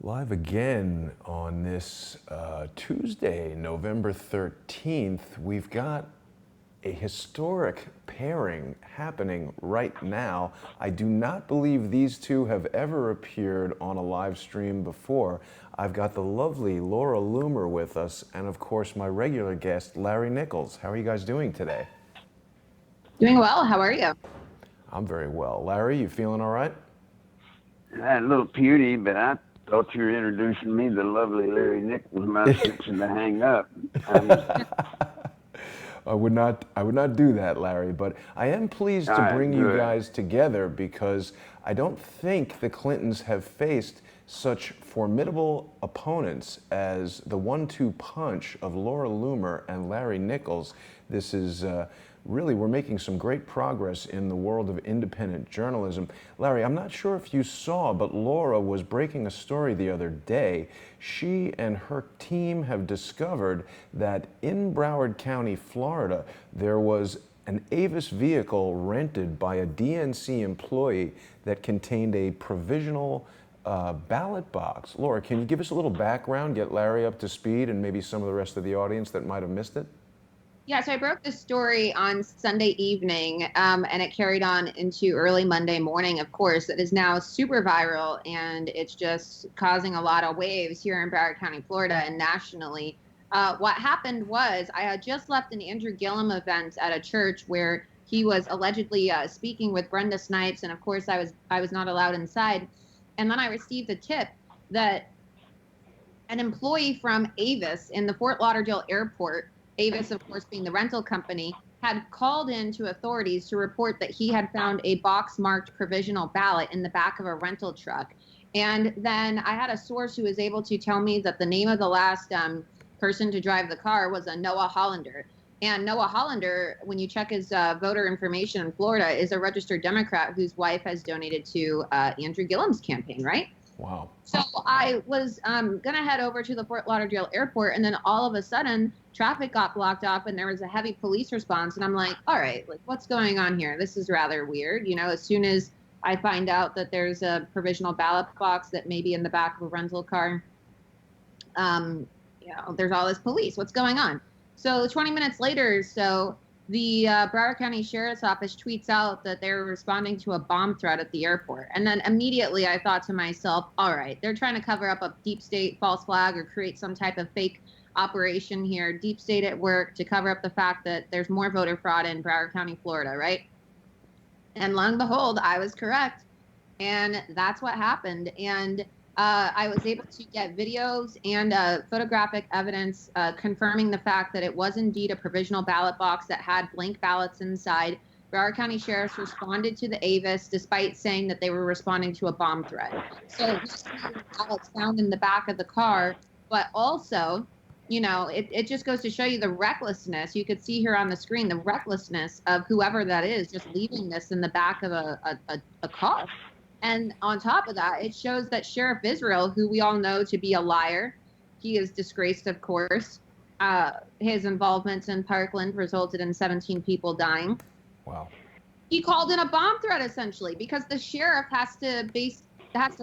Live again on this Tuesday, November 13th. We've got a historic pairing happening right now. I do not believe these two have ever appeared on a live stream before. I've got the lovely Laura Loomer with us, and of course my regular guest, Larry Nichols. How are you guys doing today? Doing well. How are you? I'm very well. Larry, you feeling all right? I had a little puny, but I thought you were introducing me to the lovely Larry Nichols. My fixing to hang up. I would not do that, Larry, but I am pleased to bring you guys together because I don't think the Clintons have faced such formidable opponents as the 1-2 punch of Laura Loomer and Larry Nichols. This is really, we're making some great progress in the world of independent journalism. Larry, I'm not sure if you saw, but Laura was breaking a story the other day. She and her team have discovered that in Broward County, Florida, there was an Avis vehicle rented by a DNC employee that contained a provisional ballot box. Laura, can you give us a little background, get Larry up to speed, and maybe some of the rest of the audience that might have missed it? Yeah, so I broke this story on Sunday evening, and it carried on into early Monday morning, of course. It is now super viral, and it's just causing a lot of waves here in Broward County, Florida, and nationally. What happened was I had just left an Andrew Gillum event at a church where he was allegedly speaking with Brenda Snipes, and of course I was not allowed inside. And then I received a tip that an employee from Avis in the Fort Lauderdale airport, Avis, of course, being the rental company, had called in to authorities to report that he had found a box marked provisional ballot in the back of a rental truck. And then I had a source who was able to tell me that the name of the last person to drive the car was a Noah Hollander. And Noah Hollander, when you check his voter information in Florida, is a registered Democrat whose wife has donated to Andrew Gillum's campaign, right? Wow. So I was going to head over to the Fort Lauderdale airport, and then all of a sudden, traffic got blocked off, and there was a heavy police response. And I'm like, all right, like, what's going on here? This is rather weird. You know, as soon as I find out that there's a provisional ballot box that may be in the back of a rental car, there's all this police. What's going on? So 20 minutes later, the Broward County Sheriff's Office tweets out that they're responding to a bomb threat at the airport. And then immediately I thought to myself, all right, they're trying to cover up a deep state false flag or create some type of fake operation here, deep state at work to cover up the fact that there's more voter fraud in Broward County, Florida, right? And lo and behold, I was correct. And that's what happened. And I was able to get videos and photographic evidence confirming the fact that it was indeed a provisional ballot box that had blank ballots inside. Broward County Sheriffs responded to the Avis despite saying that they were responding to a bomb threat. So ballots found in the back of the car, but also, you know, it just goes to show you the recklessness. You could see here on the screen the recklessness of whoever that is just leaving this in the back of a car. And on top of that, it shows that Sheriff Israel, who we all know to be a liar, he is disgraced, of course. His involvement in Parkland resulted in 17 people dying. Wow. He called in a bomb threat, essentially, because the sheriff has to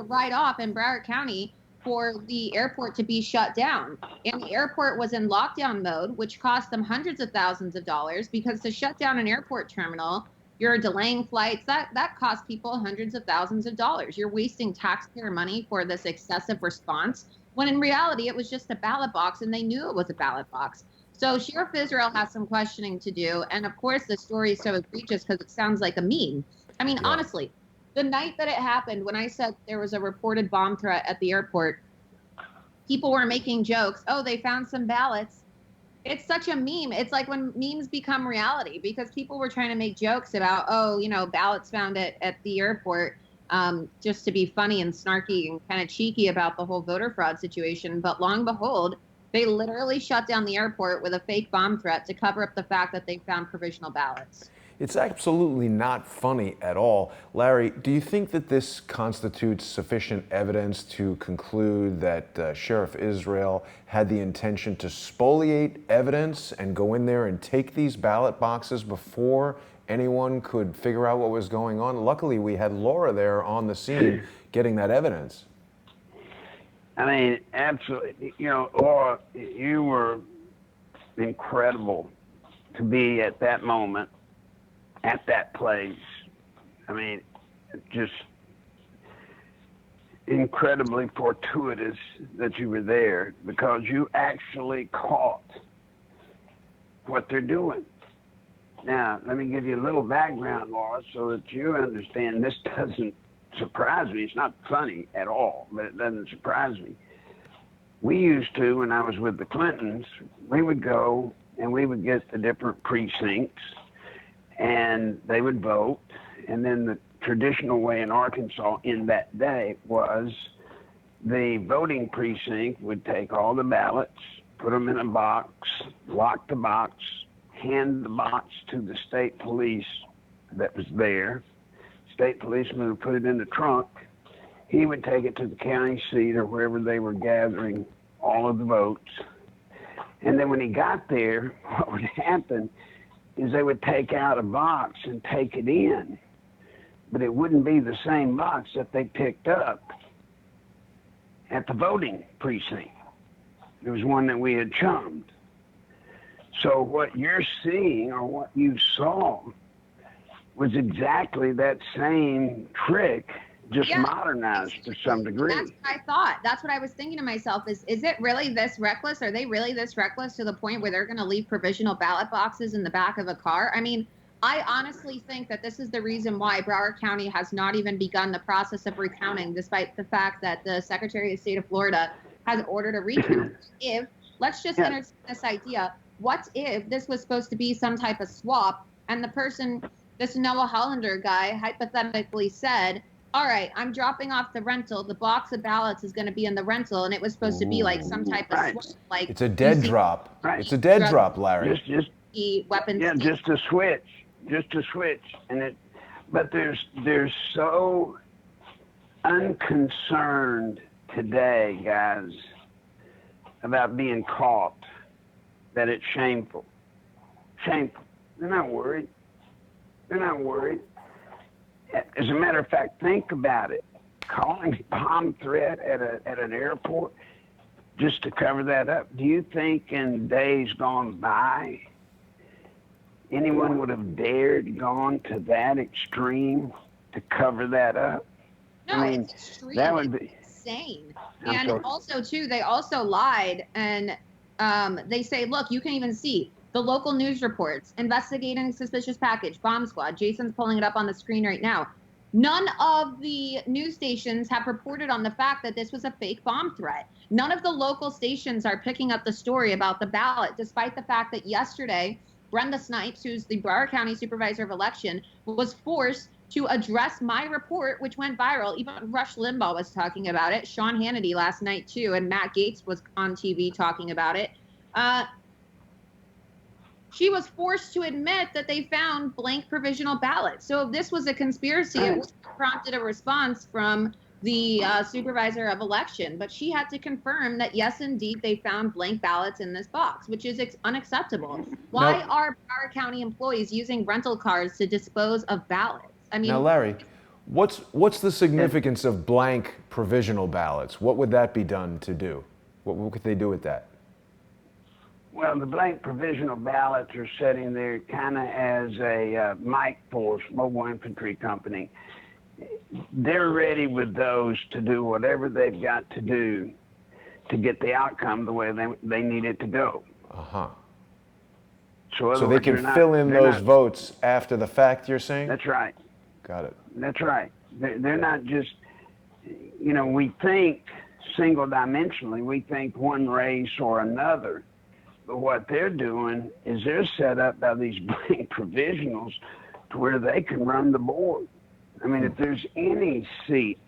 ride off in Broward County for the airport to be shut down. And the airport was in lockdown mode, which cost them hundreds of thousands of dollars, because to shut down an airport terminal, you're delaying flights, that costs people hundreds of thousands of dollars. You're wasting taxpayer money for this excessive response, when in reality it was just a ballot box and they knew it was a ballot box. So Sheriff Israel has some questioning to do. And of course the story is so egregious because it sounds like a meme. I mean, honestly, the night that it happened, when I said there was a reported bomb threat at the airport, people were making jokes. Oh, they found some ballots. It's such a meme. It's like when memes become reality, because people were trying to make jokes about, ballots found at the airport, just to be funny and snarky and kind of cheeky about the whole voter fraud situation. But lo and behold, they literally shut down the airport with a fake bomb threat to cover up the fact that they found provisional ballots. It's absolutely not funny at all. Larry, do you think that this constitutes sufficient evidence to conclude that Sheriff Israel had the intention to spoliate evidence and go in there and take these ballot boxes before anyone could figure out what was going on? Luckily, we had Laura there on the scene getting that evidence. I mean, absolutely. You know, Laura, you were incredible to be at that moment, at that place. I mean, just incredibly fortuitous that you were there, because you actually caught what they're doing. Now, let me give you a little background, Laura, so that you understand. This doesn't surprise me. It's not funny at all, but it doesn't surprise me. We used to, when I was with the Clintons, we would go and we would get the different precincts, and they would vote. And then the traditional way in Arkansas in that day was the voting precinct would take all the ballots, put them in a box, lock the box, hand the box to the state police that was there. State policeman would put it in the trunk. He would take it to the county seat or wherever they were gathering all of the votes. And then when he got there, what would happen is they would take out a box and take it in. But it wouldn't be the same box that they picked up at the voting precinct. It was one that we had chummed. So what you're seeing, or what you saw, was exactly that same trick, just modernized to some degree. That's what I thought. That's what I was thinking to myself, is it really this reckless? Are they really this reckless to the point where they're going to leave provisional ballot boxes in the back of a car? I mean, I honestly think that this is the reason why Broward County has not even begun the process of recounting, despite the fact that the Secretary of State of Florida has ordered a recount. Let's just entertain this idea. What if this was supposed to be some type of swap, and the person, this Noah Hollander guy, hypothetically said, all right, I'm dropping off the rental. The box of ballots is going to be in the rental, and it was supposed to be like some type of swap. Like, it's a dead drop. Right. It's a dead drop, Larry. Just weapons. Yeah, just a switch. And but they're so unconcerned today, guys, about being caught, that it's shameful. Shameful. They're not worried. As a matter of fact, think about it. Calling a bomb threat at an airport just to cover that up. Do you think in days gone by anyone would have dared gone to that extreme to cover that up? No, I mean, it's extreme. That would be insane. I'm sorry. Also, too, they also lied, and they say, look, you can even see the local news reports, investigating suspicious package, bomb squad. Jason's pulling it up on the screen right now. None of the news stations have reported on the fact that this was a fake bomb threat. None of the local stations are picking up the story about the ballot, despite the fact that yesterday, Brenda Snipes, who's the Broward County Supervisor of Election, was forced to address my report, which went viral. Even Rush Limbaugh was talking about it. Sean Hannity last night, too, and Matt Gaetz was on TV talking about it. She was forced to admit that they found blank provisional ballots. So if this was a conspiracy, it would have prompted a response from the supervisor of election. But she had to confirm that, yes, indeed, they found blank ballots in this box, which is unacceptable. Why are Broward County employees using rental cars to dispose of ballots? I mean, now, Larry, what's the significance of blank provisional ballots? What would that be done to do? What could they do with that? Well, the blank provisional ballots are sitting there kind of as a Mike Force, mobile infantry company. They're ready with those to do whatever they've got to do to get the outcome the way they need it to go. Uh-huh. So they can fill in those votes after the fact, you're saying? That's right. Got it. That's right. They're not just, we think single-dimensionally. We think one race or another. But what they're doing is they're set up by these blank provisionals to where they can run the board. I mean, if there's any seat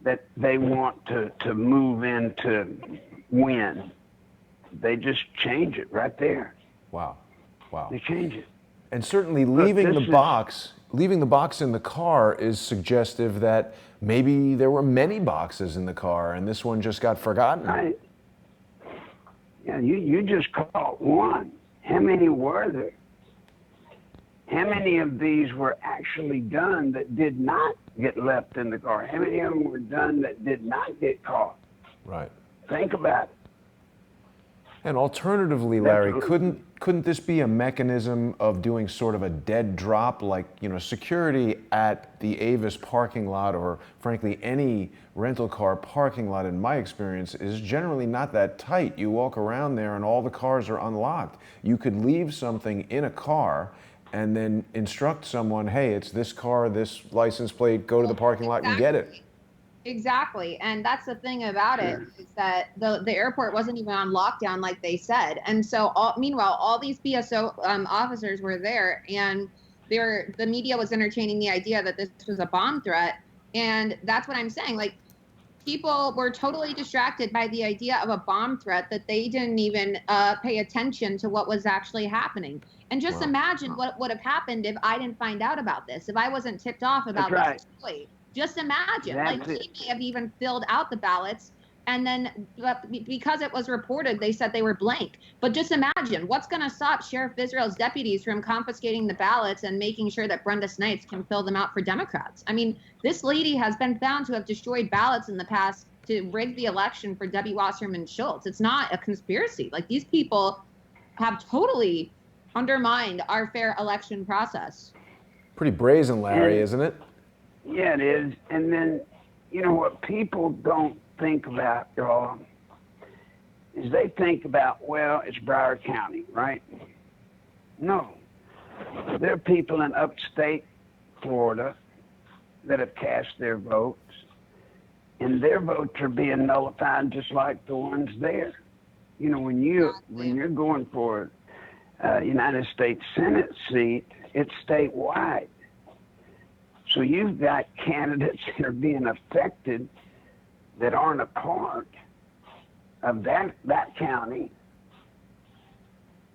that they want to move in to win, they just change it right there. Wow. They change it. And certainly leaving the box in the car is suggestive that maybe there were many boxes in the car and this one just got forgotten. Right. Yeah, you just caught one. How many were there? How many of these were actually done that did not get left in the car? How many of them were done that did not get caught? Right. Think about it. And alternatively, Larry, couldn't this be a mechanism of doing sort of a dead drop, like, you know, security at the Avis parking lot, or frankly any rental car parking lot, in my experience, is generally not that tight. You walk around there and all the cars are unlocked. You could leave something in a car and then instruct someone, hey, it's this car, this license plate, go to the parking lot and get it. Exactly. And that's the thing about it, is that the airport wasn't even on lockdown like they said. And so meanwhile, all these BSO officers were there, and the media was entertaining the idea that this was a bomb threat. And that's what I'm saying. Like, people were totally distracted by the idea of a bomb threat that they didn't even pay attention to what was actually happening. And just imagine what would have happened if I didn't find out about this, if I wasn't tipped off about this. Right. Just imagine, like, they may have even filled out the ballots, and then because it was reported, they said they were blank. But just imagine, what's going to stop Sheriff Israel's deputies from confiscating the ballots and making sure that Brenda Snipes can fill them out for Democrats? I mean, this lady has been found to have destroyed ballots in the past to rig the election for Debbie Wasserman Schultz. It's not a conspiracy. Like, these people have totally undermined our fair election process. Pretty brazen, Larry, isn't it? Yeah, it is. And then, you know, what people don't think about, y'all, is they think about, well, it's Broward County, right? No. There are people in upstate Florida that have cast their votes, and their votes are being nullified just like the ones there. You know, when you're going for a United States Senate seat, it's statewide. So you've got candidates that are being affected that aren't a part of that county.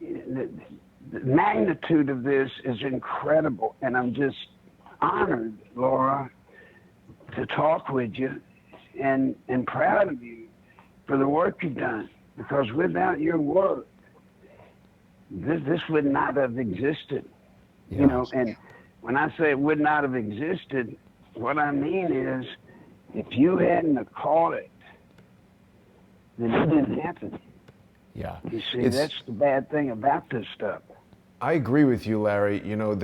The magnitude of this is incredible, and I'm just honored, Laura, to talk with you, and proud of you for the work you've done, because without your work, this would not have existed. Yeah. You know, and when I say it would not have existed, what I mean is, if you hadn't have caught it, then it didn't happen. Yeah. You see, that's the bad thing about this stuff. I agree with you, Larry. You know,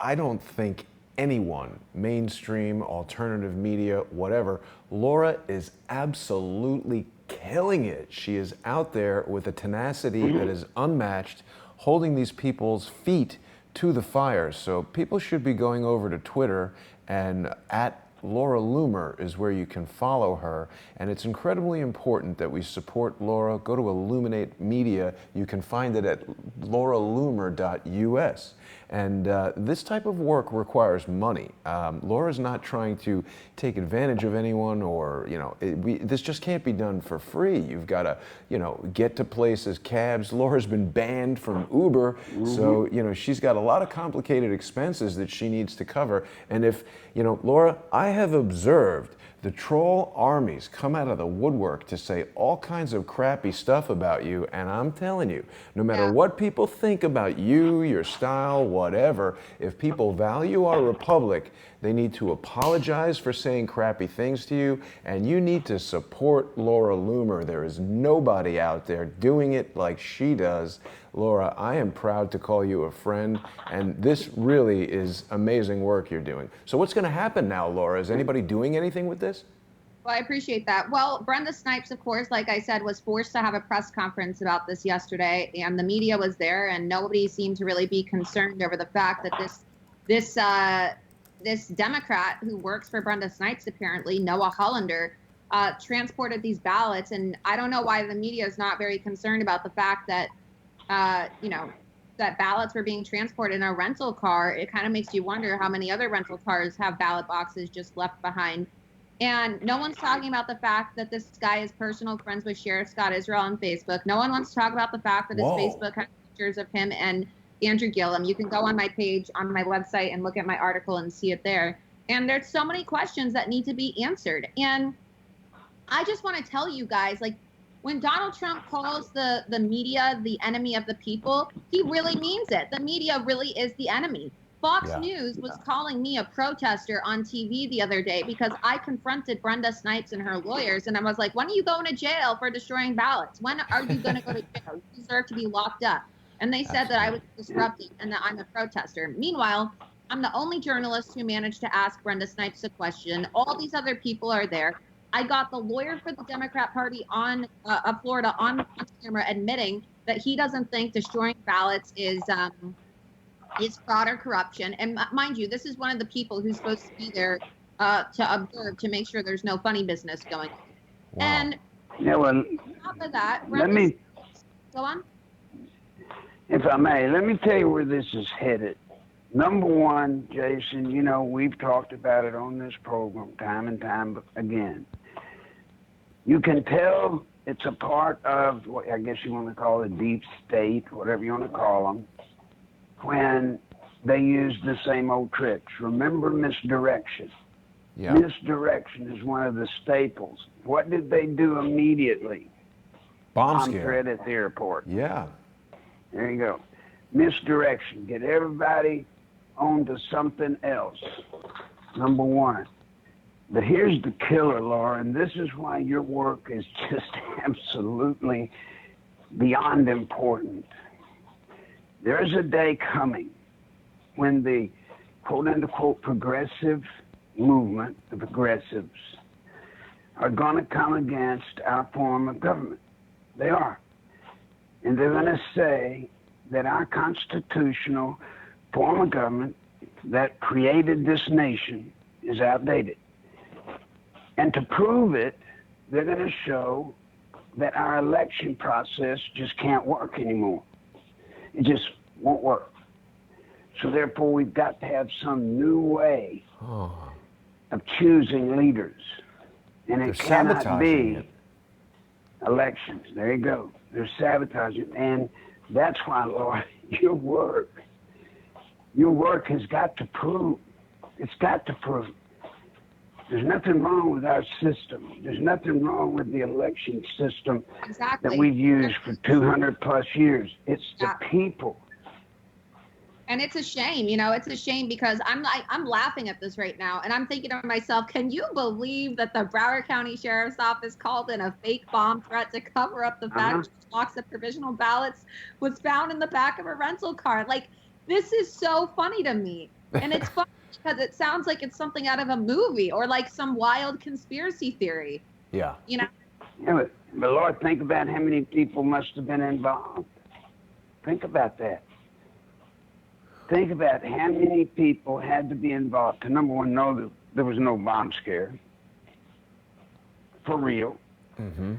I don't think anyone, mainstream, alternative media, whatever, Laura is absolutely killing it. She is out there with a tenacity that is unmatched, holding these people's feet to the fire. So people should be going over to Twitter, and at Laura Loomer is where you can follow her. And it's incredibly important that we support Laura. Go to Illuminate Media. You can find it at lauraloomer.us. And this type of work requires money. Laura's not trying to take advantage of anyone, or, you know, this just can't be done for free. You've got to, you know, get to places, cabs. Laura's been banned from Uber, so, you know, she's got a lot of complicated expenses that she needs to cover. And if, you know, Laura, I have observed the troll armies come out of the woodwork to say all kinds of crappy stuff about you, and I'm telling you, no matter what people think about you, your style, whatever, if people value our republic, they need to apologize for saying crappy things to you, and you need to support Laura Loomer. There is nobody out there doing it like she does. Laura, I am proud to call you a friend, and this really is amazing work you're doing. So what's going to happen now, Laura? Is anybody doing anything with this? Well, I appreciate that. Well, Brenda Snipes, of course, like I said, was forced to have a press conference about this yesterday, and the media was there, and nobody seemed to really be concerned over the fact that this Democrat who works for Brenda Snipes, apparently, Noah Hollander, transported these ballots. And I don't know why the media is not very concerned about the fact that, you know, that ballots were being transported in a rental car. It kind of makes you wonder how many other rental cars have ballot boxes just left behind. And no one's talking about the fact that this guy is personal friends with Sheriff Scott Israel on Facebook. No one wants to talk about the fact that his Facebook has pictures of him and Andrew Gillum. You can go on my page on my website and look at my article and see it there. And there's so many questions that need to be answered. And I just want to tell you guys, like, when Donald Trump calls the media the enemy of the people, he really means it. The media really is the enemy. Fox News was calling me a protester on TV the other day because I confronted Brenda Snipes and her lawyers, and I was like, when are you going to jail for destroying ballots? When are you going to go to jail? You deserve to be locked up. And they said that I was disrupting and that I'm a protester. Meanwhile, I'm the only journalist who managed to ask Brenda Snipes a question. All these other people are there. I got the lawyer for the Democrat Party on Florida on camera admitting that he doesn't think destroying ballots is fraud or corruption. And mind you, this is one of the people who's supposed to be there to observe, to make sure there's no funny business going on. Wow. And on top of that, go on. If I may, let me tell you where this is headed. Number one, Jason, you know, we've talked about it on this program time and time again. You can tell it's a part of what I guess you want to call a deep state, whatever you want to call them, when they use the same old tricks. Remember misdirection. Yeah. Misdirection is one of the staples. What did they do immediately? Bomb scare. Threat at the airport. Yeah. There you go. Misdirection. Get everybody onto something else. Number one. But here's the killer, Laura, and this is why your work is just absolutely beyond important. There's a day coming when the quote-unquote progressive movement, the progressives, are going to come against our form of government. They are. And they're going to say that our constitutional form of government that created this nation is outdated. And to prove it, they're going to show that our election process just can't work anymore. It just won't work. So therefore, we've got to have some new way of choosing leaders. And it cannot be elections. There you go. They're sabotaging. And that's why, Lord, your work has got to prove. It's got to prove. There's nothing wrong with our system. There's nothing wrong with the election system that we've used for 200 plus years. It's the people. And it's a shame, you know, it's a shame because I'm laughing at this right now. And I'm thinking to myself, can you believe that the Broward County Sheriff's Office called in a fake bomb threat to cover up the fact that a box of provisional ballots was found in the back of a rental car? Like, this is so funny to me. And it's funny because it sounds like it's something out of a movie or like some wild conspiracy theory. Yeah. You know? Yeah, but Lord, think about how many people must have been involved. Think about that. Think about how many people had to be involved to, number one, know that there was no bomb scare. For real. Mm-hmm.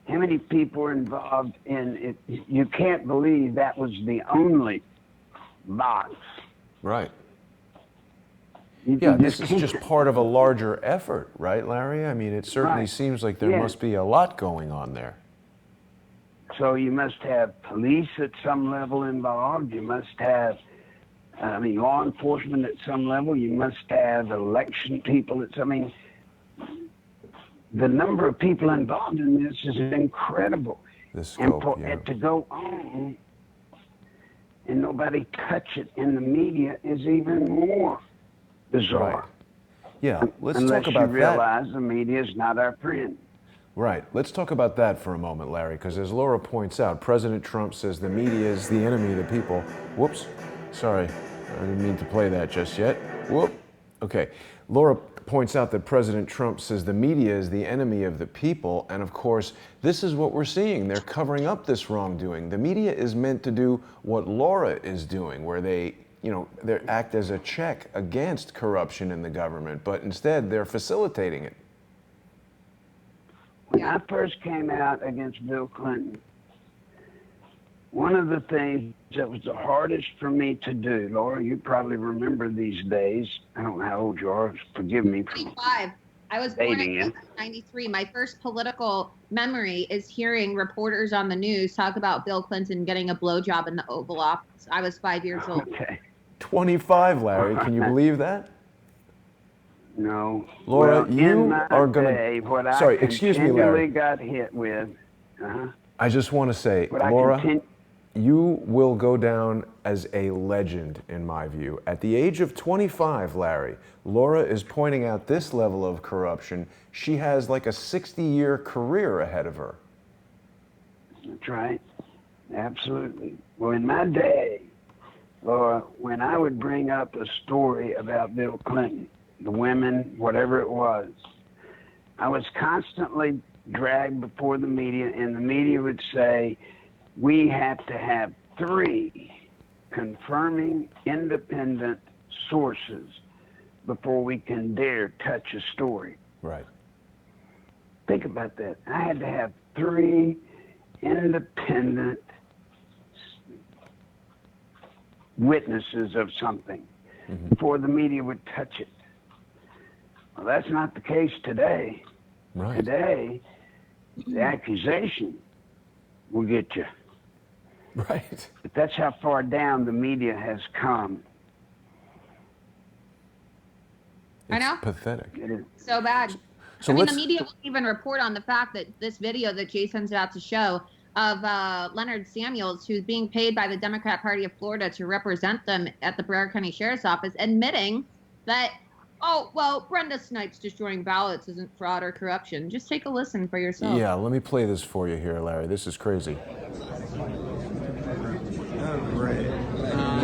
How many people are involved in it? You can't believe that was the only box. Right. This is just part of a larger effort, right, Larry? I mean, it certainly seems like there must be a lot going on there. So you must have police at some level involved. You must have, law enforcement at some level. You must have election people at some. The number of people involved in this is incredible. The scope, and to go on and nobody touch it in the media is even more bizarre. Right. Yeah, let's Unless talk about you realize the media is not our friend. Right. Let's talk about that for a moment, Larry, because as Laura points out, President Trump says the media is the enemy of the people. Whoops. Sorry. I didn't mean to play that just yet. Whoop. Okay. Laura points out that President Trump says the media is the enemy of the people. And of course, this is what we're seeing. They're covering up this wrongdoing. The media is meant to do what Laura is doing, where they act as a check against corruption in the government, but instead they're facilitating it. When I first came out against Bill Clinton, one of the things that was the hardest for me to do, Laura, you probably remember these days. I don't know how old you are. Forgive me. 25. I was born in 1993. My first political memory is hearing reporters on the news talk about Bill Clinton getting a blowjob in the Oval Office. I was 5 years old. Okay. 25, Larry. Can you believe that? No. Laura, you are going to... Sorry, excuse me, Larry. Got hit with... I just want to say, Laura, you will go down as a legend, in my view. At the age of 25, Larry, Laura is pointing out this level of corruption. She has like a 60-year career ahead of her. That's right. Absolutely. Well, in my day, Laura, when I would bring up a story about Bill Clinton, the women, whatever it was, I was constantly dragged before the media, and the media would say, we have to have 3 confirming independent sources before we can dare touch a story. Right. Think about that. I had to have 3 independent witnesses of something before the media would touch it. Well, that's not the case today. Right. Today, the accusation will get you. Right. But that's how far down the media has come. I know. It's pathetic. It is. So bad. So I mean, the media won't even report on the fact that this video that Jason's about to show of Leonard Samuels, who's being paid by the Democrat Party of Florida to represent them at the Broward County Sheriff's Office, admitting that, oh, well, Brenda Snipes destroying ballots isn't fraud or corruption. Just take a listen for yourself. Yeah, let me play this for you here, Larry. This is crazy.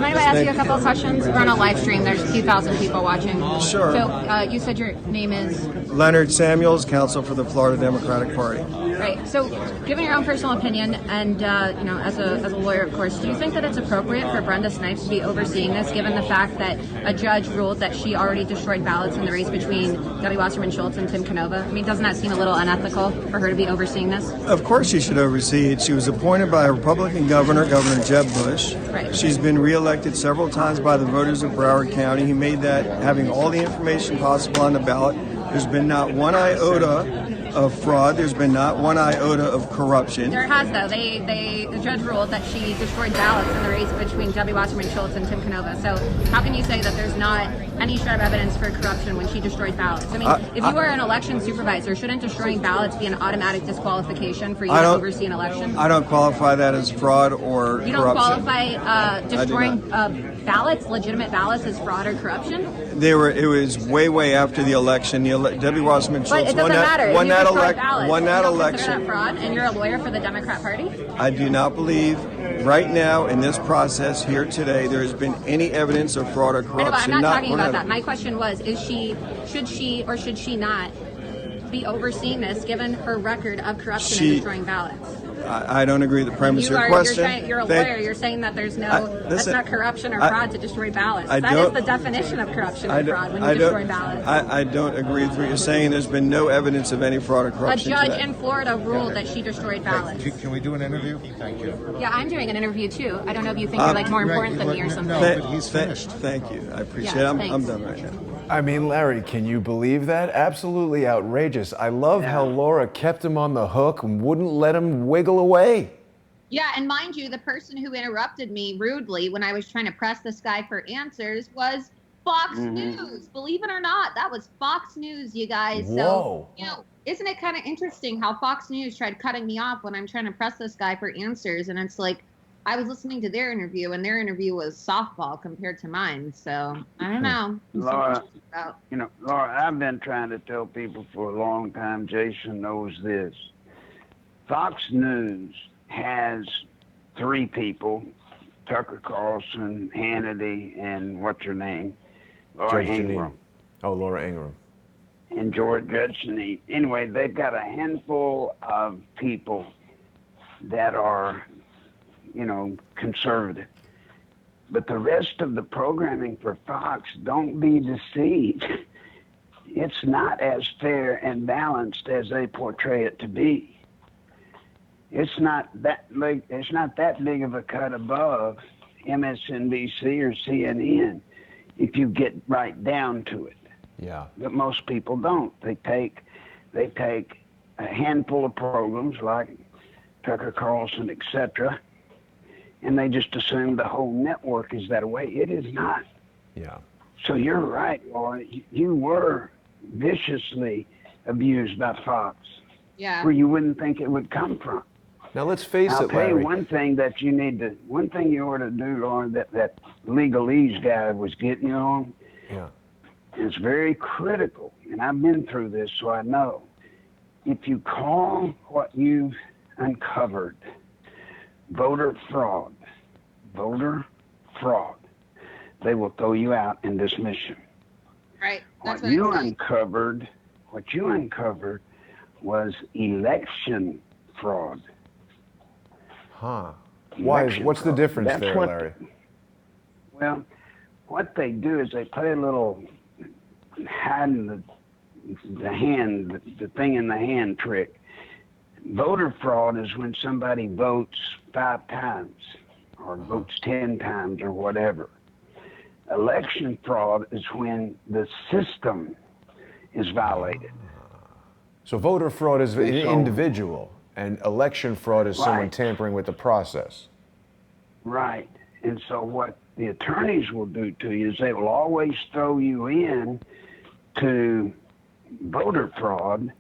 Mind if I ask you a couple of questions? We're on a live stream. There's a few thousand people watching. Sure. So you said your name is? Leonard Samuels, counsel for the Florida Democratic Party. Right. So given your own personal opinion and, you know, as a lawyer, of course, do you think that it's appropriate for Brenda Snipes to be overseeing this, given the fact that a judge ruled that she already destroyed ballots in the race between Debbie Wasserman Schultz and Tim Canova? I mean, doesn't that seem a little unethical for her to be overseeing this? Of course she should oversee it. She was appointed by a Republican governor, Governor Jeb Bush. Right. She's been reelected several times by the voters of Broward County. He made that having all the information possible on the ballot. There's been not one iota of fraud. There's been not one iota of corruption. There has, though. The judge ruled that she destroyed ballots in the race between Debbie Wasserman Schultz and Tim Canova. So how can you say that there's not any shred of evidence for corruption when she destroyed ballots? I mean, if you are an election supervisor, shouldn't destroying ballots be an automatic disqualification for you to oversee an election? I don't qualify that as fraud or corruption. You don't qualify destroying ballots, legitimate ballots, as fraud or corruption? It was way after the election. Debbie Wasserman Schultz But it doesn't matter. won that election. election. Fraud, and you're a lawyer for the Democrat Party? I do not believe right now in this process here today there has been any evidence of fraud or corruption. I'm not talking about that. My question was, should she or should she not be overseeing this given her record of corruption and destroying ballots? I don't agree with the premise of your question. You're a lawyer. You're saying that there's that's not corruption or fraud to destroy ballots. That is the definition of corruption and fraud when you destroy ballots. I don't agree with what you're saying. There's been no evidence of any fraud or corruption. A judge in Florida ruled that she destroyed ballots. Can we do an interview? Thank you. Yeah, I'm doing an interview too. I don't know if you think you're like more important than me or something. No, but he's finished. Thank you. I appreciate it. I'm done right now. I mean, Larry, can you believe that? Absolutely outrageous. I love how Laura kept him on the hook and wouldn't let him wiggle away. Yeah, and mind you, the person who interrupted me rudely when I was trying to press this guy for answers was Fox News. Believe it or not, that was Fox News, you guys. Whoa. So, you know, isn't it kind of interesting how Fox News tried cutting me off when I'm trying to press this guy for answers? And it's like, I was listening to their interview, and their interview was softball compared to mine. So, I don't know. Laura, Laura, I've been trying to tell people for a long time, Jason knows this. Fox News has 3 people, Tucker Carlson, Hannity, and what's her name? Laura Ingraham. Oh, Laura Ingraham. And Judge Janine. Anyway, they've got a handful of people that are, conservative. But the rest of the programming for Fox, don't be deceived. It's not as fair and balanced as they portray it to be. It's not that big of a cut above MSNBC or CNN if you get right down to it. Yeah. But most people don't. They take a handful of programs like Tucker Carlson, etc., and they just assume the whole network is that way. It is not. Yeah. So you're right, Laura. You were viciously abused by Fox. Yeah. Where you wouldn't think it would come from. Now let's face I'll it, tell Larry. you one thing you ought to do, Lauren, that legalese guy was getting you on. Yeah. It's very critical, and I've been through this, so I know. If you call what you've uncovered voter fraud, they will throw you out and dismiss you. Right. That's What you uncovered was election fraud. Huh. What's the difference That's there, Larry? Well, what they do is they play a little hiding the hand, the thing in the hand trick. Voter fraud is when somebody votes 5 times or votes 10 times or whatever. Election fraud is when the system is violated. So voter fraud is an individual, and election fraud is someone tampering with the process. Right. And so what the attorneys will do to you is they will always throw you in to voter fraud,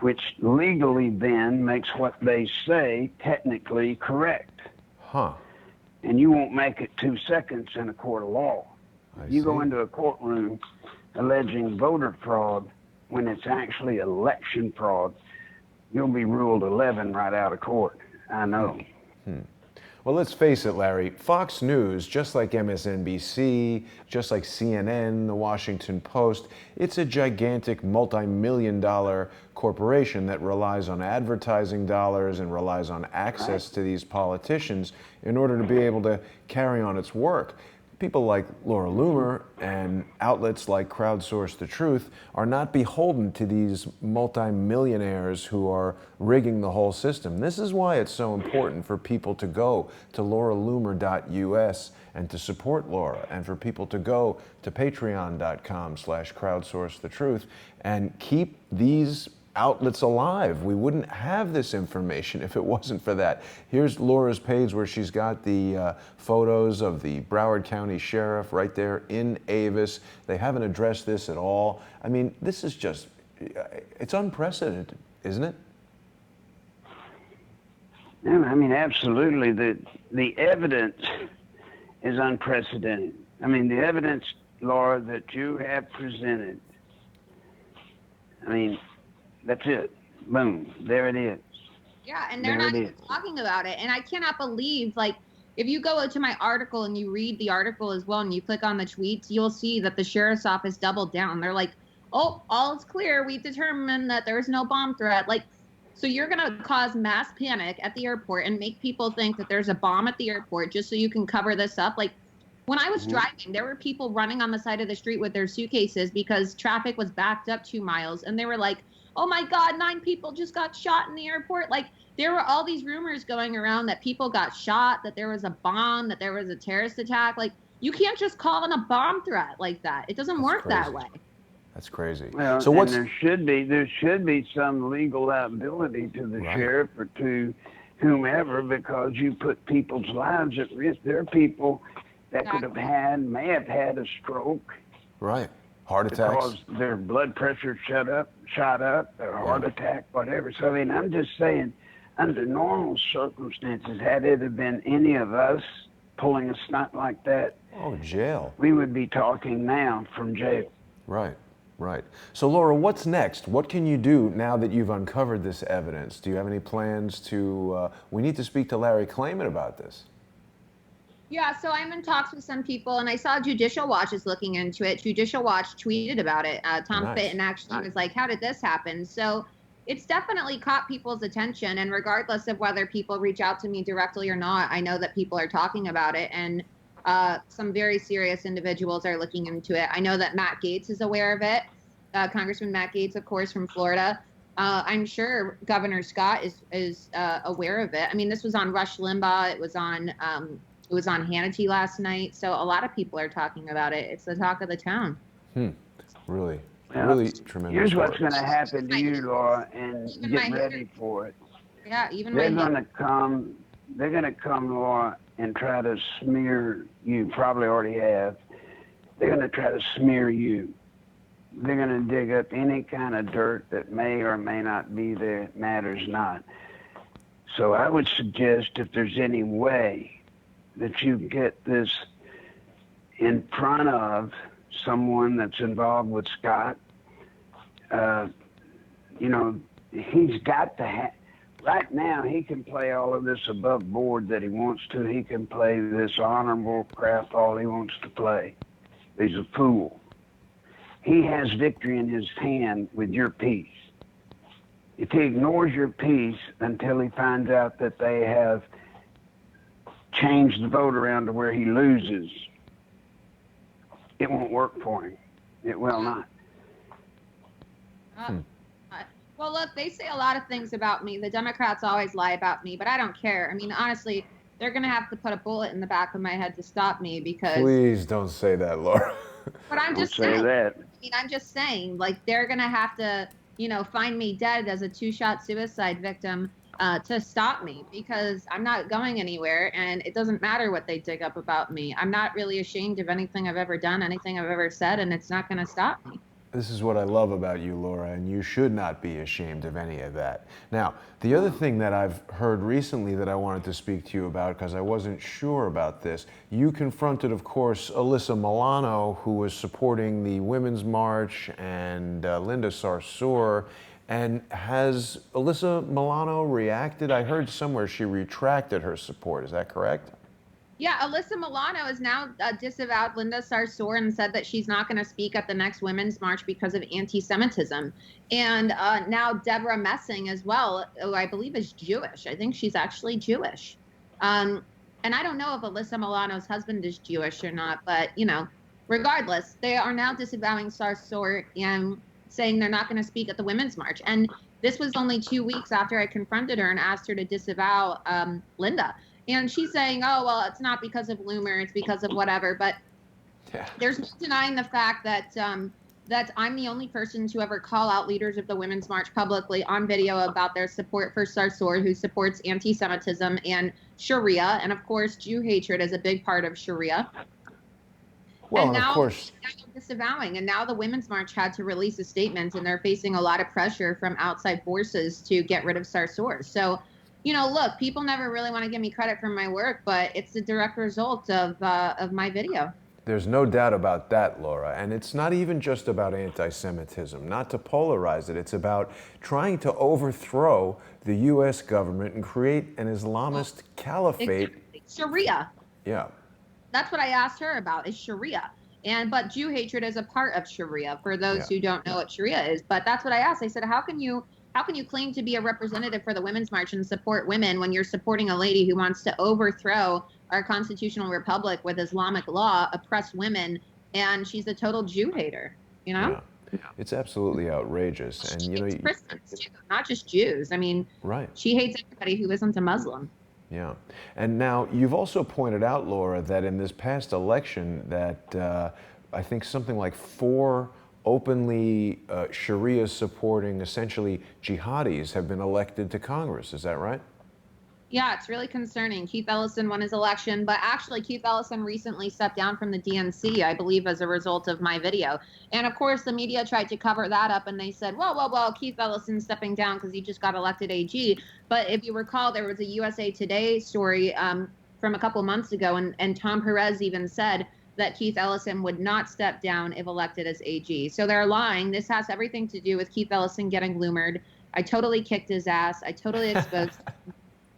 which legally then makes what they say technically correct. Huh. And you won't make it 2 seconds in a court of law. You go into a courtroom alleging voter fraud when it's actually election fraud, you'll be ruled 11 right out of court. I know. Well, let's face it, Larry. Fox News, just like MSNBC, just like CNN, The Washington Post, it's a gigantic multi-million-dollar corporation that relies on advertising dollars and relies on access to these politicians in order to be able to carry on its work. People like Laura Loomer and outlets like Crowdsource The Truth are not beholden to these multimillionaires who are rigging the whole system. This is why it's so important for people to go to lauraloomer.us and to support Laura, and for people to go to patreon.com/crowdsourcethetruth and keep these outlets alive. We wouldn't have this information if it wasn't for that. Here's Laura's page where she's got the photos of the Broward County Sheriff right there in Avis. They haven't addressed this at all. I mean, this is just, it's unprecedented, isn't it? Yeah, I mean, absolutely. The evidence is unprecedented. I mean, the evidence, Laura, that you have presented, I mean, that's it. Boom. There it is. Yeah, and they're not even talking about it. And I cannot believe, like, if you go to my article and you read the article as well and you click on the tweets, you'll see that the sheriff's office doubled down. They're like, oh, all is clear. We've determined that there is no bomb threat. Like, so you're going to cause mass panic at the airport and make people think that there's a bomb at the airport just so you can cover this up. Like, when I was driving, there were people running on the side of the street with their suitcases because traffic was backed up 2 miles. And they were like, oh my God, 9 people just got shot in the airport. Like, there were all these rumors going around that people got shot, that there was a bomb, that there was a terrorist attack. Like, you can't just call in a bomb threat like that. It doesn't work that way. That's crazy. Well, so what's, there should be some legal liability to the sheriff or to whomever, because you put people's lives at risk. There are people that may have had a stroke. Right. Heart attacks. Because their blood pressure shot up, or heart attack, whatever. So, I mean, I'm just saying, under normal circumstances, had it have been any of us pulling a stunt like that, jail. We would be talking now from jail. Right, right. So, Laura, what's next? What can you do now that you've uncovered this evidence? Do you have any plans to, we need to speak to Larry Klayman about this. Yeah, so I'm in talks with some people, and I saw Judicial Watch is looking into it. Judicial Watch tweeted about it. Tom Fitton actually was like, how did this happen? So it's definitely caught people's attention, and regardless of whether people reach out to me directly or not, I know that people are talking about it, and some very serious individuals are looking into it. I know that Matt Gaetz is aware of it, Congressman Matt Gaetz, of course, from Florida. I'm sure Governor Scott is aware of it. I mean, this was on Rush Limbaugh. It was on Hannity last night. So a lot of people are talking about it. It's the talk of the town. Really, well, really tremendous. Here's what's going to happen to you, Laura, and get ready for it. Yeah, even they're going to come. They're going to come, Laura, and try to smear you. Probably already have. They're going to try to smear you. They're going to dig up any kind of dirt that may or may not be there. It matters not. So I would suggest if there's any way that you get this in front of someone that's involved with Scott, you know, he's got to have, right now he can play all of this above board that he wants to. He can play this honorable crap all he wants to play. He's a fool. He has victory in his hand with your piece. If he ignores your piece until he finds out that they have changed the vote around to where he loses, it won't work for him. It will not. Well, look, they say a lot of things about me. The Democrats always lie about me, but I don't care. I mean, honestly, they're going to have to put a bullet in the back of my head to stop me because... Please don't say that, Laura. But I'm just saying. saying. That. I mean, I'm just saying, like, they're going to have to, you know, find me dead as a 2-shot suicide victim to stop me because I'm not going anywhere, and it doesn't matter what they dig up about me. I'm not really ashamed of anything I've ever done, anything I've ever said, and it's not going to stop me. This is what I love about you, Laura, and you should not be ashamed of any of that. Now, the other thing that I've heard recently that I wanted to speak to you about, because I wasn't sure about this, you confronted, of course, Alyssa Milano, who was supporting the Women's March, and Linda Sarsour. And has Alyssa Milano reacted? I heard somewhere she retracted her support. Is that correct? Yeah, Alyssa Milano has now disavowed Linda Sarsour and said that she's not going to speak at the next Women's March because of anti-Semitism. And now Deborah Messing as well, who I believe is Jewish. I think she's actually Jewish. And I don't know if Alyssa Milano's husband is Jewish or not, but, you know, regardless, they are now disavowing Sarsour and saying they're not going to speak at the Women's March. And this was only 2 weeks after I confronted her and asked her to disavow Linda. And she's saying, oh, well, it's not because of Loomer, it's because of whatever. But there's no denying the fact that that I'm the only person to ever call out leaders of the Women's March publicly on video about their support for Sarsour, who supports anti-Semitism and Sharia. And, of course, Jew hatred is a big part of Sharia. Well, and now, of course. now they're disavowing. And now the Women's March had to release a statement, and they're facing a lot of pressure from outside forces to get rid of Sarsour. So, you know, look, people never really want to give me credit for my work, but it's the direct result of my video. There's no doubt about that, Laura. And it's not even just about anti-Semitism. Not to polarize it, it's about trying to overthrow the U.S. government and create an Islamist caliphate. Exactly. Sharia. Yeah. That's what I asked her about, is Sharia. But Jew hatred is a part of Sharia, for those who don't know what Sharia is. But that's what I asked. I said, how can you claim to be a representative for the Women's March and support women when you're supporting a lady who wants to overthrow our constitutional republic with Islamic law, oppress women, and she's a total Jew hater, you know? Yeah. It's absolutely outrageous. And, you know, Christians too, not just Jews. I mean, right. She hates everybody who isn't a Muslim. Yeah. And now you've also pointed out, Laura, that in this past election that I think something like 4 openly Sharia supporting, essentially jihadis, have been elected to Congress. Is that right? Yeah, it's really concerning. Keith Ellison won his election, but actually Keith Ellison recently stepped down from the DNC, I believe, as a result of my video. And of course, the media tried to cover that up, and they said, well, Keith Ellison stepping down because he just got elected AG. But if you recall, there was a USA Today story from a couple months ago, and Tom Perez even said that Keith Ellison would not step down if elected as AG. So they're lying. This has everything to do with Keith Ellison getting Loomered. I totally kicked his ass. I totally exposed him.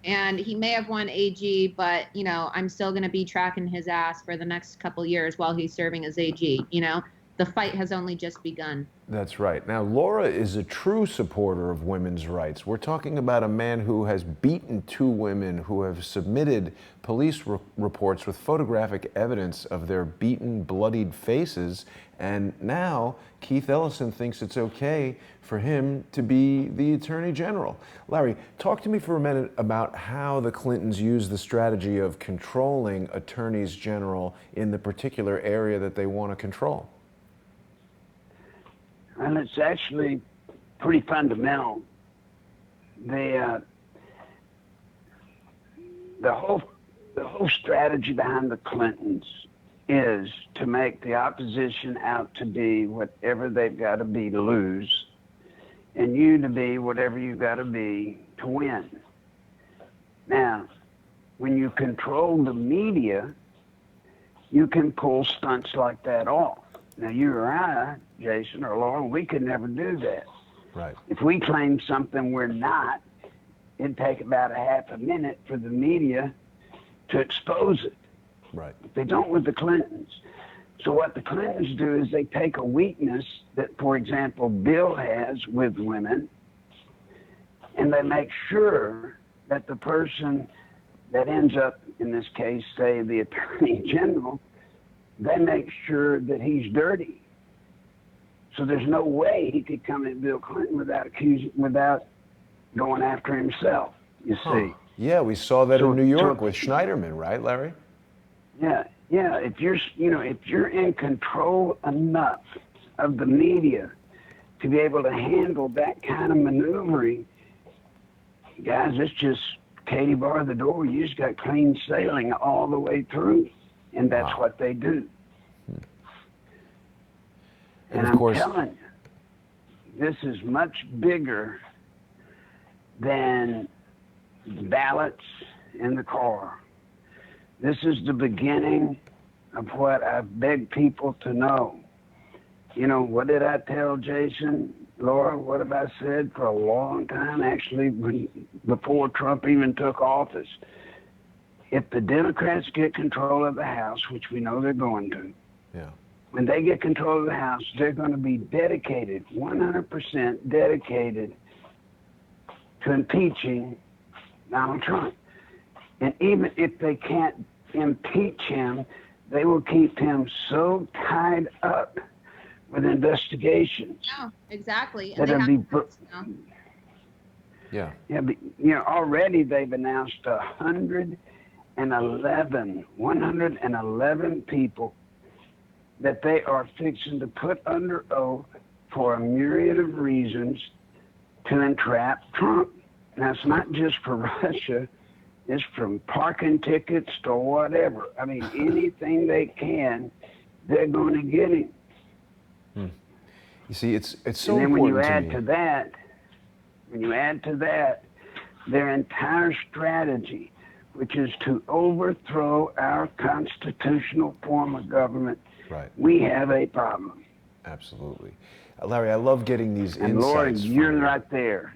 And he may have won AG, but, you know, I'm still going to be tracking his ass for the next couple years while he's serving as AG. You know, the fight has only just begun. That's right. Now, Laura is a true supporter of women's rights. We're talking about a man who has beaten 2 women who have submitted police reports with photographic evidence of their beaten, bloodied faces. And now Keith Ellison thinks it's okay for him to be the Attorney General. Larry, talk to me for a minute about how the Clintons use the strategy of controlling attorneys general in the particular area that they want to control. And it's actually pretty fundamental. The whole strategy behind the Clintons is to make the opposition out to be whatever they've got to be to lose, and you to be whatever you've got to be to win. Now, when you control the media, you can pull stunts like that off. Now, you or I, Jason or Laura, we could never do that. Right. If we claim something we're not, it'd take about a half a minute for the media to expose it. Right. They don't with the Clintons. So what the Clintons do is they take a weakness that, for example, Bill has with women, and they make sure that the person that ends up, in this case, say the Attorney General, they make sure that he's dirty. So there's no way he could come at Bill Clinton without going after himself, you see. Yeah, we saw that in New York with Schneiderman, right, Larry? Yeah. If you're in control enough of the media to be able to handle that kind of maneuvering, guys, it's just Katie bar the door. You just got clean sailing all the way through, and that's what they do. And of course, I'm telling you, this is much bigger than ballots in the car. This is the beginning of what I've begged people to know. You know, what did I tell Jason, Laura? What have I said for a long time, actually, before Trump even took office? If the Democrats get control of the House, which we know they're going to, when they get control of the House, they're going to be dedicated, 100% dedicated to impeaching Donald Trump. And even if they can't impeach him, they will keep him so tied up with investigations. Yeah, exactly. And Yeah, but, already they've announced 111 people that they are fixing to put under oath for a myriad of reasons to entrap Trump. Now, it's not just for Russia. It's from parking tickets to whatever. I mean, anything they can, they're going to get him. You see, it's so important. And then when you add to that, their entire strategy, which is to overthrow our constitutional form of government, we have a problem. Absolutely. Larry, I love getting these insights. And Laura, you're from right there.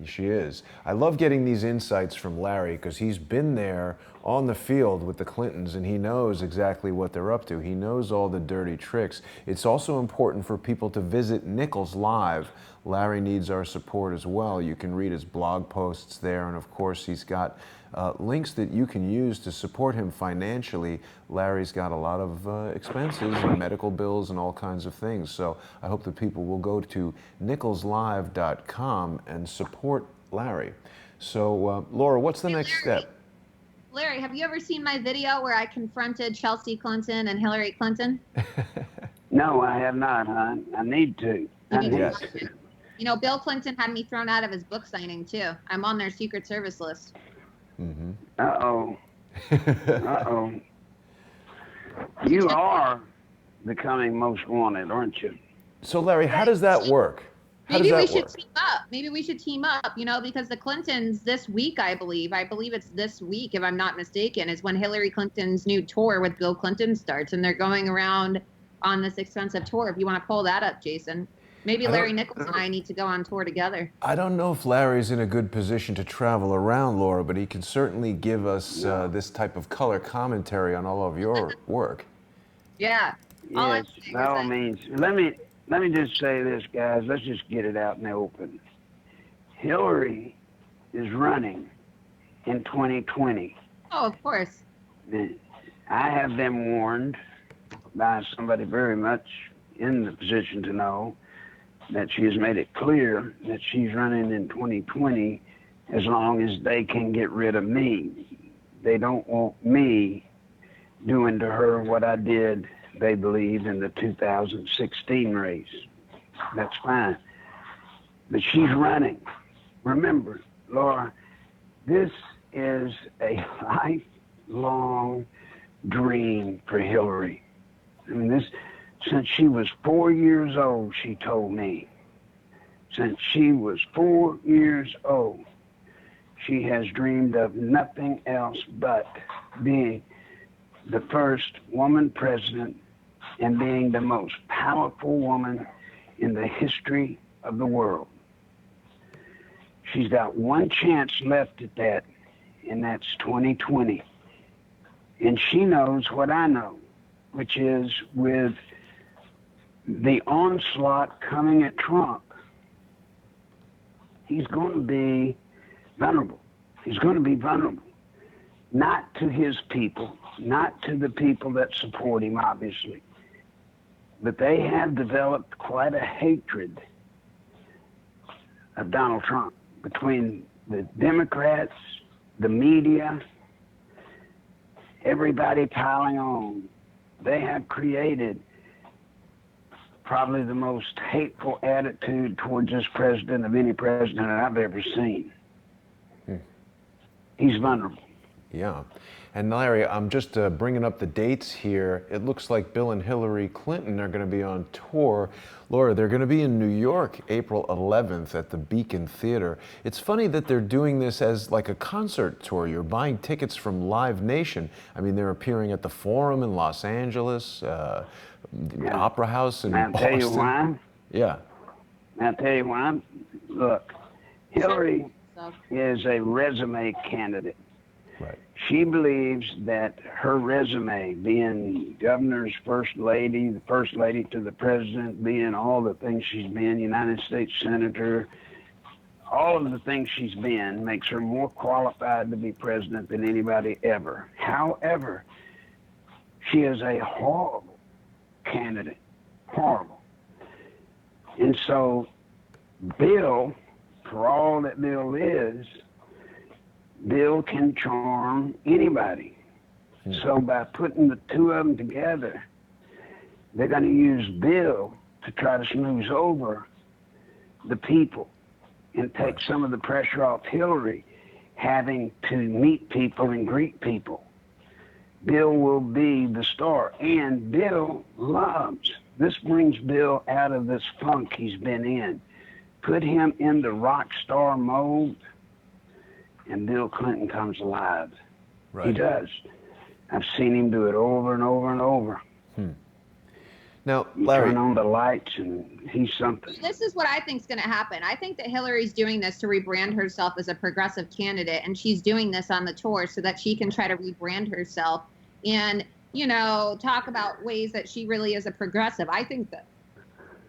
She is. I love getting these insights from Larry because he's been there on the field with the Clintons and he knows exactly what they're up to. He knows all the dirty tricks. It's also important for people to visit Nichols Live. Larry needs our support as well. You can read his blog posts there, and of course he's got links that you can use to support him financially. Larry's got a lot of expenses and medical bills and all kinds of things. So I hope that people will go to nicholslive.com and support Larry. So Laura, what's the next step? Larry, have you ever seen my video where I confronted Chelsea Clinton and Hillary Clinton? No, I have not, hon. I need to. You know, Bill Clinton had me thrown out of his book signing, too. I'm on their Secret Service list. Mm-hmm. Uh-oh. Uh-oh. You are becoming most wanted, aren't you? So, Larry, how does that work? Maybe we should team up. Maybe we should team up, you know, because the Clintons this week, I believe it's this week, if I'm not mistaken, is when Hillary Clinton's new tour with Bill Clinton starts, and they're going around on this expensive tour. If you want to pull that up, Jason. Maybe Larry Nichols and I need to go on tour together. I don't know if Larry's in a good position to travel around, Laura, but he can certainly give us this type of color commentary on all of your work. Yeah. Yes, by all means. Let me just say this, guys. Let's just get it out in the open. Hillary is running in 2020. Oh, of course. I have been warned by somebody very much in the position to know that she has made it clear that she's running in 2020 as long as they can get rid of me. They don't want me doing to her what I did, they believe, in the 2016 race. That's fine. But she's running. Remember, Laura, this is a lifelong dream for Hillary. I mean, since she was 4 years old, she told me. Since she was 4 years old, she has dreamed of nothing else but being the first woman president and being the most powerful woman in the history of the world. She's got one chance left at that, and that's 2020. And she knows what I know, which is with the onslaught coming at Trump, he's going to be vulnerable. He's going to be vulnerable. Not to his people, not to the people that support him, obviously. But they have developed quite a hatred of Donald Trump between the Democrats, the media, everybody piling on. They have created probably the most hateful attitude towards this president of any president I've ever seen. He's vulnerable. Yeah. And Larry, I'm just bringing up the dates here. It looks like Bill and Hillary Clinton are going to be on tour. Laura, they're going to be in New York April 11th at the Beacon Theater. It's funny that they're doing this as like a concert tour. You're buying tickets from Live Nation. I mean, they're appearing at the Forum in Los Angeles, the Opera House in Boston. I'll tell you why. Yeah. I'll tell you why. Look, Hillary is a resume candidate. Right. She believes that her resume, being governor's first lady, the first lady to the president, being all the things she's been, United States senator, all of the things she's been, makes her more qualified to be president than anybody ever. However, she is a horrible candidate. Horrible. And so Bill, for all that Bill is, Bill can charm anybody. So by putting the two of them together, they're going to use Bill to try to smooth over the people and take some of the pressure off Hillary having to meet people and greet people. Bill will be the star, and Bill loves. This brings Bill out of this funk he's been in. Put him in the rock star mode, and Bill Clinton comes alive. Right. He does. I've seen him do it over and over and over. Now, Larry, turn on the lights, and he's something. This is what I think is going to happen. I think that Hillary's doing this to rebrand herself as a progressive candidate, and she's doing this on the tour so that she can try to rebrand herself and, you know, talk about ways that she really is a progressive. I think that,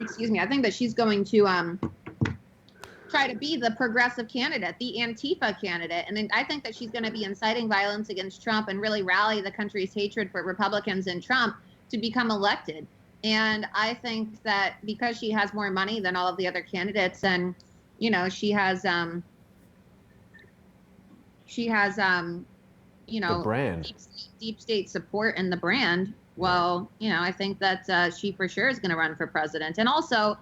I think that she's going to try to be the progressive candidate, the Antifa candidate. And then I think that she's going to be inciting violence against Trump and really rally the country's hatred for Republicans and Trump to become elected. And I think that because she has more money than all of the other candidates, and, you know, she has the brand. Deep state support in the brand. Well, you know, I think that she for sure is going to run for president. And also,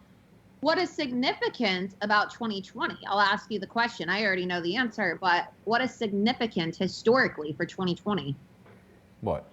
what is significant about 2020? I'll ask you the question. I already know the answer, but what is significant historically for 2020? What?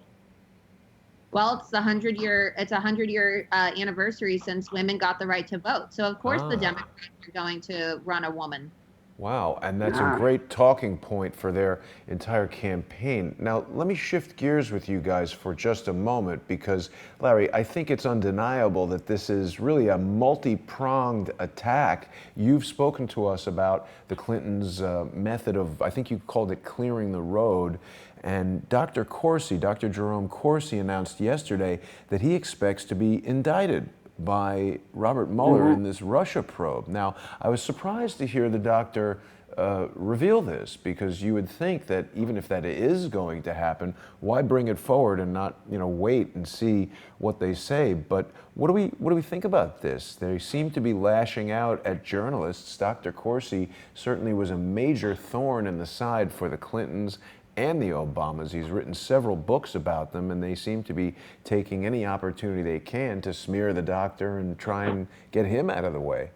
Well, it's the 100-year anniversary since women got the right to vote. So of course the Democrats are going to run a woman. Wow, and that's a great talking point for their entire campaign. Now, let me shift gears with you guys for just a moment because, Larry, I think it's undeniable that this is really a multi-pronged attack. You've spoken to us about the Clintons' method of, I think you called it clearing the road, and Dr. Jerome Corsi announced yesterday that he expects to be indicted by Robert Mueller in this Russia probe. Now, I was surprised to hear the doctor reveal this because you would think that even if that is going to happen, why bring it forward and not, you know, wait and see what they say? But what do we think about this? They seem to be lashing out at journalists. Dr. Corsi certainly was a major thorn in the side for the Clintons and the Obamas. He's written several books about them, and they seem to be taking any opportunity they can to smear the doctor and try and get him out of the way.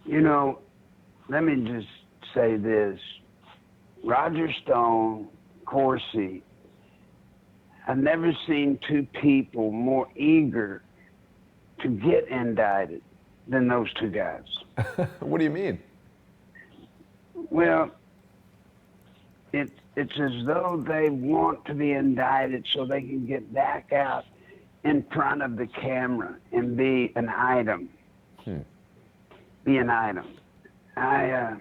You know, let me just say this. Roger Stone, Corsi, I've never seen two people more eager to get indicted than those two guys. What do you mean? Well, it's as though they want to be indicted so they can get back out in front of the camera and be an item. Be an item. I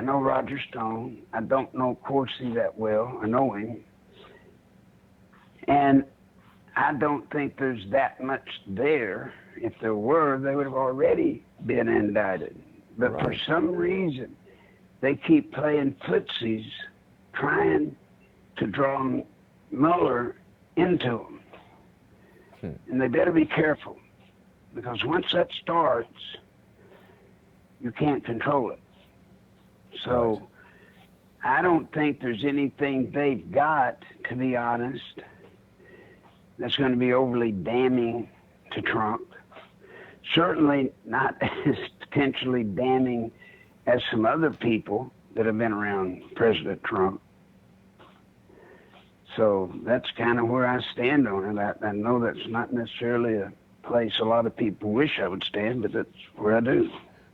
know Roger Stone. I don't know Corsi that well. I know him. And I don't think there's that much there. If there were, they would have already been indicted. But for some reason, they keep playing footsies, trying to draw Mueller into them. And they better be careful, because once that starts, you can't control it. So I don't think there's anything they've got, to be honest, that's going to be overly damning to Trump. Certainly not as potentially damning as some other people that have been around President Trump. So that's kind of where I stand on it. I know that's not necessarily a place a lot of people wish I would stand, but that's where I do.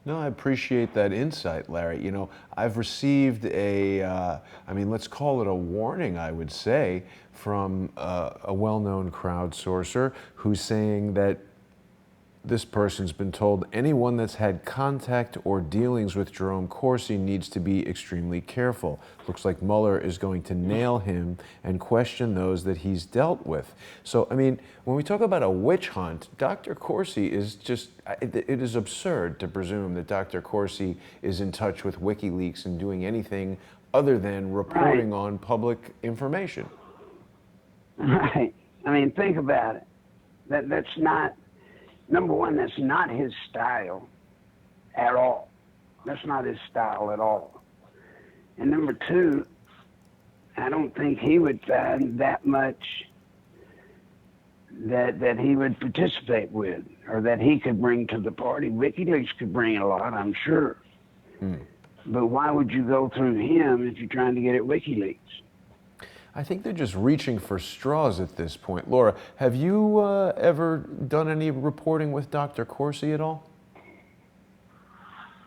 No, I appreciate that insight, Larry. You know, I've received let's call it a warning, I would say, from a well-known crowdsourcer who's saying that this person's been told anyone that's had contact or dealings with Jerome Corsi needs to be extremely careful. Looks like Mueller is going to nail him and question those that he's dealt with. So, I mean, when we talk about a witch hunt, Dr. Corsi is just, it is absurd to presume that Dr. Corsi is in touch with WikiLeaks and doing anything other than reporting on public information. Right. I mean, think about it. That's not... Number one, that's not his style at all. That's not his style at all. And number two, I don't think he would find that much that he would participate with or that he could bring to the party. WikiLeaks could bring a lot, I'm sure. But why would you go through him if you're trying to get at WikiLeaks? I think they're just reaching for straws at this point. Laura, have you ever done any reporting with Dr. Corsi at all?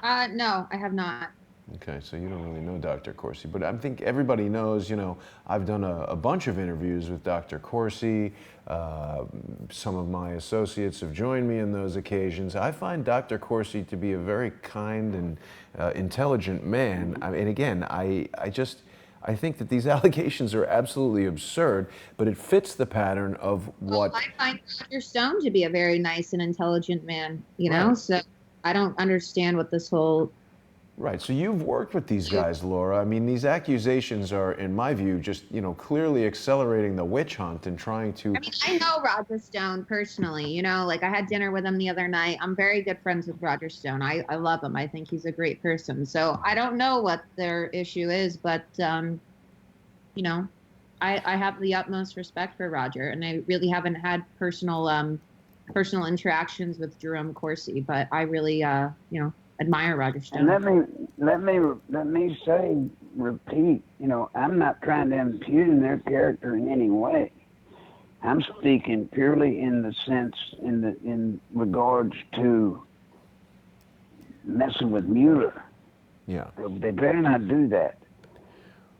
No, I have not. Okay, so you don't really know Dr. Corsi, but I think everybody knows, you know, I've done a bunch of interviews with Dr. Corsi. Some of my associates have joined me in those occasions. I find Dr. Corsi to be a very kind and intelligent man. I mean, again, I think that these allegations are absolutely absurd, but it fits the pattern of what... Well, I find Roger Stone to be a very nice and intelligent man, you know? So I don't understand what this whole... Right, so you've worked with these guys, Laura. I mean, these accusations are, in my view, just, you know, clearly accelerating the witch hunt and trying to... I mean, I know Roger Stone personally, you know, like I had dinner with him the other night. I'm very good friends with Roger Stone. I love him. I think he's a great person. So I don't know what their issue is, but, you know, I have the utmost respect for Roger, and I really haven't had personal interactions with Jerome Corsi, but I really, you know, admire Roger Stone. And let me say, repeat, you know, I'm not trying to impugn their character in any way. I'm speaking purely in the sense, in regards to messing with Mueller. Yeah. They better not do that.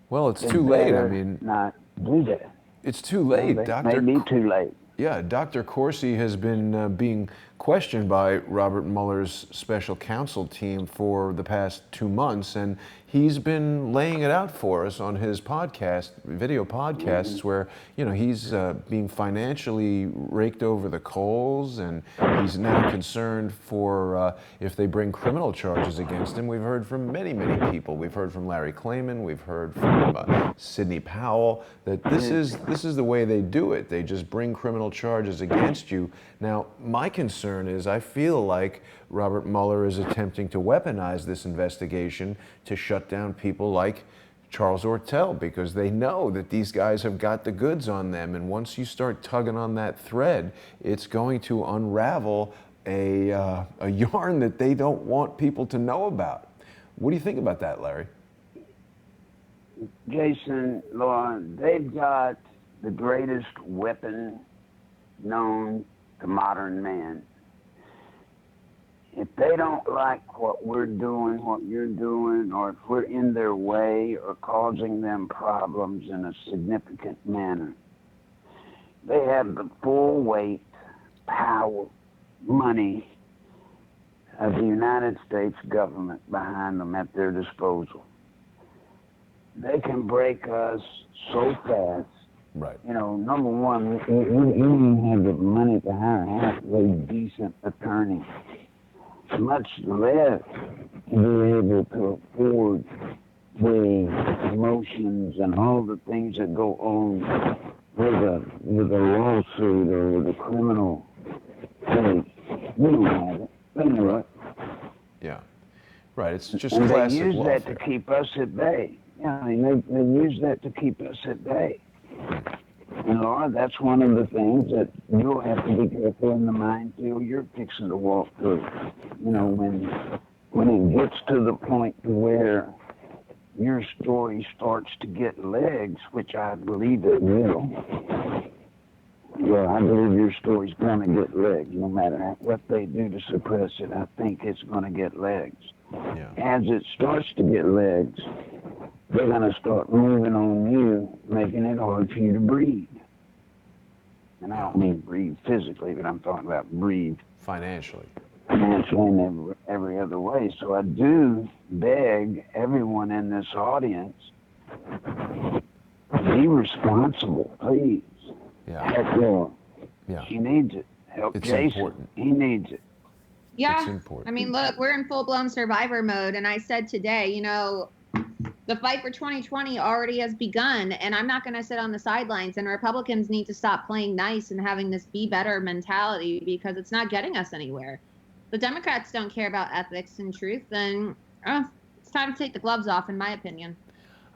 Well, it's too late. I mean, not do that. It's too late. It may be too late. Yeah, Dr. Corsi has been being questioned by Robert Mueller's special counsel team for the past 2 months, and he's been laying it out for us on his podcast, video podcasts, where, you know, he's being financially raked over the coals, and he's now concerned for if they bring criminal charges against him. We've heard from many, many people. We've heard from Larry Klayman. We've heard from Sidney Powell that this is the way they do it. They just bring criminal charges against you. Now, my concern is I feel like Robert Mueller is attempting to weaponize this investigation to shut down people like Charles Ortel, because they know that these guys have got the goods on them. And once you start tugging on that thread, it's going to unravel a yarn that they don't want people to know about. What do you think about that, Larry? Jason, Laura, they've got the greatest weapon known to modern man. if they don't like what we're doing, what you're doing, or if we're in their way or causing them problems in a significant manner, they have the full weight, power, money of the United States government behind them at their disposal. They can break us so fast. Right. You know, number one, we don't have the money to hire a halfway decent attorney, much less to be able to afford the emotions and all the things that go on with a lawsuit or with a criminal case. We don't have it. They know it. Yeah. Right. It's just and classic they use lawfare. that to keep us at bay. Yeah, I mean, they use that to keep us at bay. And Laura, that's one of the things that you'll have to be careful in the minefield you're fixing to walk through. You know, when it gets to the point to where your story starts to get legs, which I believe it will. Well, I believe your story's going to get legs, no matter what they do to suppress it. I think it's going to get legs. Yeah. As it starts to get legs, they're going to start moving on you, making it hard for you to breathe. And I don't mean breathe physically, but I'm talking about breathe Financially. and every other way. So I do beg everyone in this audience, be responsible, please. Yeah. Help Laura. Yeah. She needs it. Help It's Jason. important. He needs it. Yeah. It's important. I mean, look, we're in full-blown survivor mode, and I said today, you know, the fight for 2020 already has begun, and I'm not going to sit on the sidelines, and Republicans need to stop playing nice and having this be better mentality because it's not getting us anywhere. The Democrats don't care about ethics and truth, then it's time to take the gloves off, in my opinion.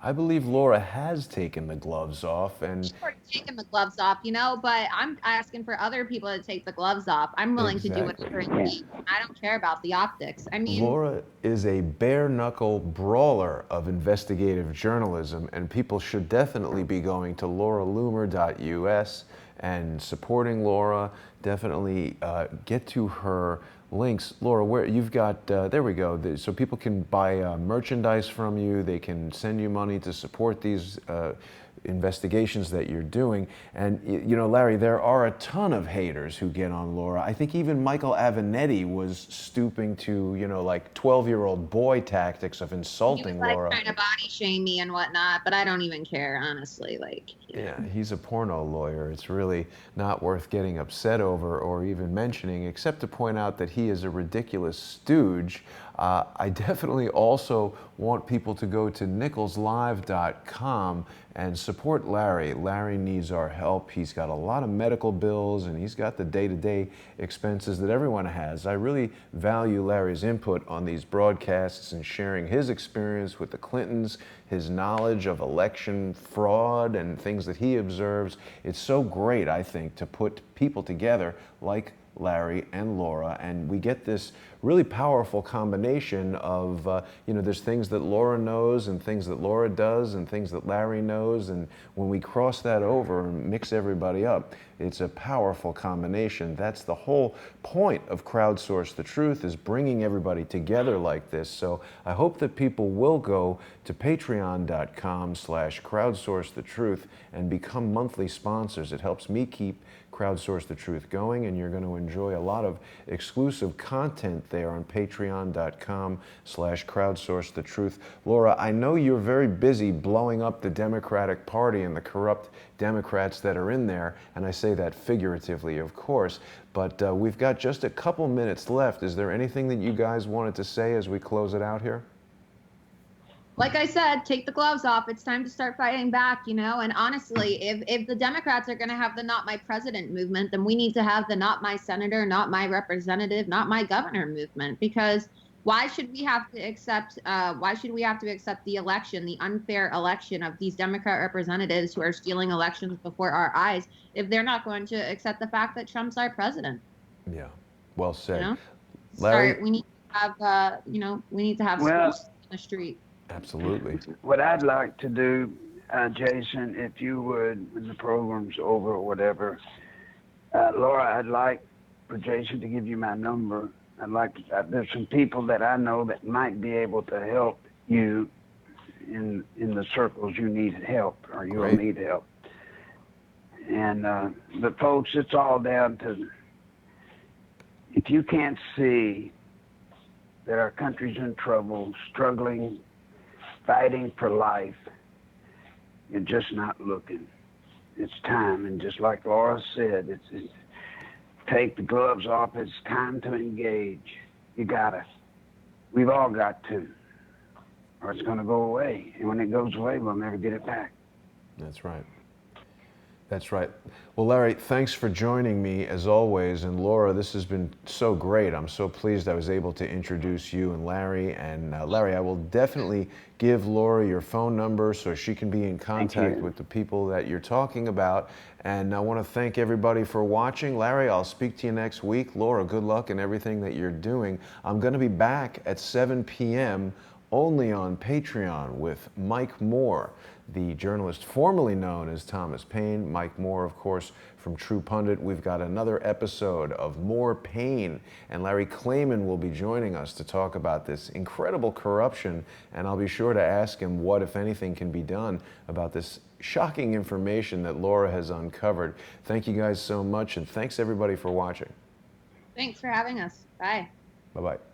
I believe Laura has taken the gloves off, and She's already taken the gloves off, you know, but I'm asking for other people to take the gloves off. I'm willing to do whatever it takes. I don't care about the optics. I mean, Laura is a bare-knuckle brawler of investigative journalism, and people should definitely be going to lauraloomer.us and supporting Laura. Definitely get to her links. Laura, where you've got, there we go. So people can buy merchandise from you. They can send you money to support these investigations that you're doing. And, you know, Larry, there are a ton of haters who get on Laura. I think even Michael Avenatti was stooping to, you know, like 12-year-old boy tactics of insulting he was, like, Laura. trying to body shame me and whatnot, but I don't even care, honestly. Like, Yeah, he's a porno lawyer. It's really not worth getting upset over or even mentioning, except to point out that he is a ridiculous stooge. I definitely also want people to go to nicholslive.com and support Larry. Larry needs our help. He's got a lot of medical bills, and he's got the day-to-day expenses that everyone has. I really value Larry's input on these broadcasts and sharing his experience with the Clintons, his knowledge of election fraud and things that he observes. It's so great, I think, to put people together like Larry and Laura, and we get this really powerful combination of, you know, there's things that Laura knows and things that Laura does and things that Larry knows, and when we cross that over and mix everybody up, it's a powerful combination. That's the whole point of Crowdsource the Truth, is bringing everybody together like this. So I hope that people will go to patreon.com/crowdsourcethetruth and become monthly sponsors. It helps me keep Crowdsource the Truth going, and you're going to enjoy a lot of exclusive content there on patreon.com/crowdsourcethetruth. Laura, I know you're very busy blowing up the Democratic Party and the corrupt Democrats that are in there, and I say that figuratively, of course, but we've got just a couple minutes left. Is there anything that you guys wanted to say as we close it out here? like I said, take the gloves off. It's time to start fighting back, you know? And honestly, if the Democrats are going to have the Not My President movement, then we need to have the Not My Senator, Not My Representative, Not My Governor movement. Because why should we have to accept the election, the unfair election of these Democrat representatives who are stealing elections before our eyes, if they're not going to accept the fact that Trump's our president? Yeah, well said. You know? Larry? We need to have, we need to have schools in the street. Absolutely. What I'd like to do, Jason, if you would, when the program's over or whatever, Laura, I'd like for Jason to give you my number There's some people that I know that might be able to help you in the circles you need help, or you'll Great. need help. And but folks, it's all down to, if you can't see that our country's in trouble, struggling, fighting for life, you're just not looking. It's time, and just like Laura said, it's take the gloves off. It's time to engage. You gotta. We've all got to, or it's going to go away. And when it goes away, we'll never get it back. That's right. That's right. Well, Larry, thanks for joining me as always. And Laura, this has been so great. I'm so pleased I was able to introduce you and Larry. And Larry, I will definitely give Laura your phone number so she can be in contact with the people that you're talking about. And I want to thank everybody for watching. Larry, I'll speak to you next week. Laura, good luck in everything that you're doing. I'm going to be back at 7 p.m. only on Patreon with Mike Moore, the journalist formerly known as Thomas Paine. Mike Moore, of course, from True Pundit. We've got another episode of More Pain, and Larry Klayman will be joining us to talk about this incredible corruption, and I'll be sure to ask him what, if anything, can be done about this shocking information that Laura has uncovered. Thank you guys so much, and thanks everybody for watching. Thanks for having us. Bye. Bye-bye.